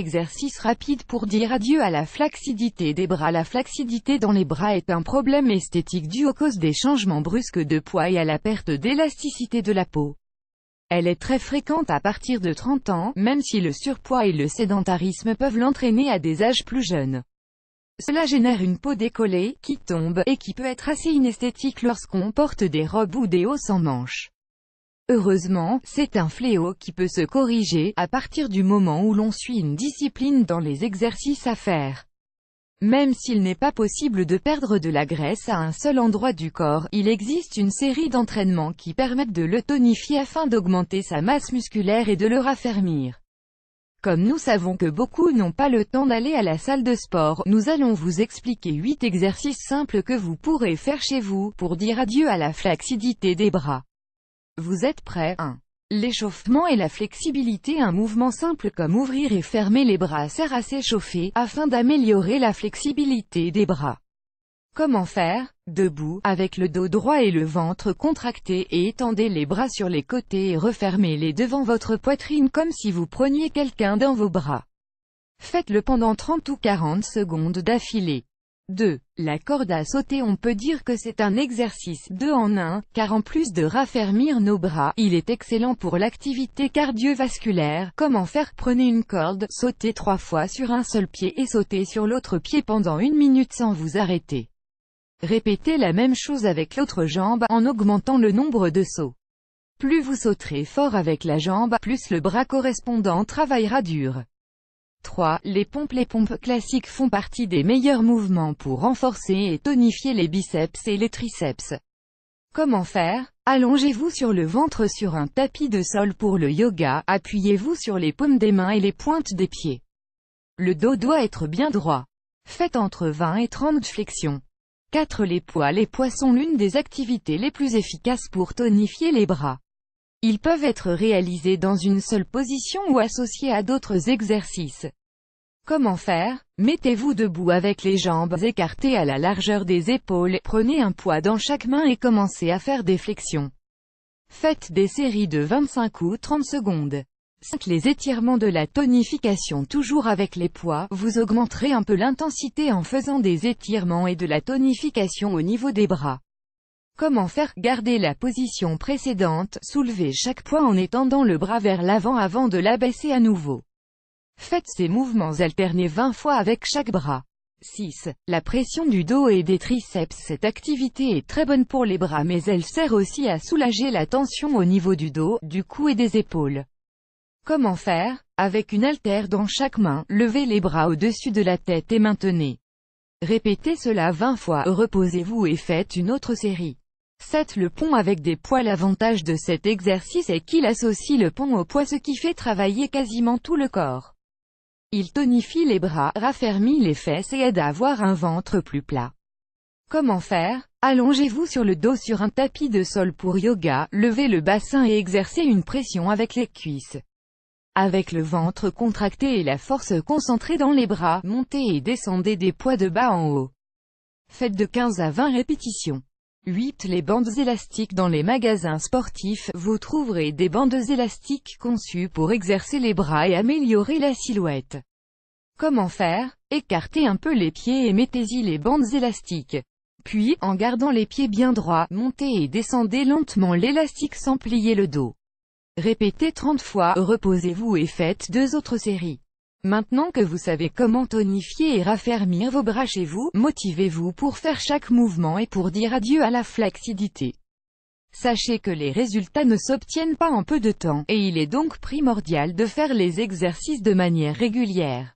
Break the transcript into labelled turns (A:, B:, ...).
A: exercices rapides pour dire adieu à la flacidité des bras. La flacidité dans les bras est un problème esthétique dû aux causes des changements brusques de poids et à la perte d'élasticité de la peau. Elle est très fréquente à partir de 30 ans, même si le surpoids et le sédentarisme peuvent l'entraîner à des âges plus jeunes. Cela génère une peau décollée, qui tombe, et qui peut être assez inesthétique lorsqu'on porte des robes ou des hauts sans manches. Heureusement, c'est un fléau qui peut se corriger, à partir du moment où l'on suit une discipline dans les exercices à faire. Même s'il n'est pas possible de perdre de la graisse à un seul endroit du corps, il existe une série d'entraînements qui permettent de le tonifier afin d'augmenter sa masse musculaire et de le raffermir. Comme nous savons que beaucoup n'ont pas le temps d'aller à la salle de sport, nous allons vous expliquer 8 exercices simples que vous pourrez faire chez vous, pour dire adieu à la flacidité des bras. Vous êtes prêts? 1. L'échauffement et la flexibilité. Un mouvement simple comme ouvrir et fermer les bras sert à s'échauffer, afin d'améliorer la flexibilité des bras. Comment faire? Debout, avec le dos droit et le ventre contracté, et étendez les bras sur les côtés et refermez-les devant votre poitrine comme si vous preniez quelqu'un dans vos bras. Faites-le pendant 30 ou 40 secondes d'affilée. 2. La corde à sauter. On peut dire que c'est un exercice 2 en 1, car en plus de raffermir nos bras, il est excellent pour l'activité cardiovasculaire. Comment faire? Prenez une corde, sautez 3 fois sur un seul pied et sautez sur l'autre pied pendant 1 minute sans vous arrêter. Répétez la même chose avec l'autre jambe, en augmentant le nombre de sauts. Plus vous sauterez fort avec la jambe, plus le bras correspondant travaillera dur. 3. Les pompes. Les pompes classiques font partie des meilleurs mouvements pour renforcer et tonifier les biceps et les triceps. Comment faire? Allongez-vous sur le ventre sur un tapis de sol pour le yoga, appuyez-vous sur les paumes des mains et les pointes des pieds. Le dos doit être bien droit. Faites entre 20 et 30 flexions. 4. Les poids. Les poids sont l'une des activités les plus efficaces pour tonifier les bras. Ils peuvent être réalisés dans une seule position ou associés à d'autres exercices. Comment faire? Mettez-vous debout avec les jambes écartées à la largeur des épaules, prenez un poids dans chaque main et commencez à faire des flexions. Faites des séries de 25 ou 30 secondes. 5. Les étirements de la tonification. Toujours avec les poids, vous augmenterez un peu l'intensité en faisant des étirements et de la tonification au niveau des bras. Comment faire? Gardez la position précédente, soulevez chaque poids en étendant le bras vers l'avant avant de l'abaisser à nouveau. Faites ces mouvements alternés 20 fois avec chaque bras. 6. La pression du dos et des triceps. Cette activité est très bonne pour les bras mais elle sert aussi à soulager la tension au niveau du dos, du cou et des épaules. Comment faire? Avec une haltère dans chaque main, levez les bras au-dessus de la tête et maintenez. Répétez cela 20 fois, reposez-vous et faites une autre série. 7. Le pont avec des poids. L'avantage de cet exercice est qu'il associe le pont au poids, ce qui fait travailler quasiment tout le corps. Il tonifie les bras, raffermit les fesses et aide à avoir un ventre plus plat. Comment faire? Allongez-vous sur le dos sur un tapis de sol pour yoga, levez le bassin et exercez une pression avec les cuisses. Avec le ventre contracté et la force concentrée dans les bras, montez et descendez des poids de bas en haut. Faites de 15 à 20 répétitions. 8. Les bandes élastiques. Dans les magasins sportifs, vous trouverez des bandes élastiques conçues pour exercer les bras et améliorer la silhouette. Comment faire? Écartez un peu les pieds et mettez-y les bandes élastiques. Puis, en gardant les pieds bien droits, montez et descendez lentement l'élastique sans plier le dos. Répétez 30 fois, reposez-vous et faites 2 autres séries. Maintenant que vous savez comment tonifier et raffermir vos bras chez vous, motivez-vous pour faire chaque mouvement et pour dire adieu à la flacidité. Sachez que les résultats ne s'obtiennent pas en peu de temps, et il est donc primordial de faire les exercices de manière régulière.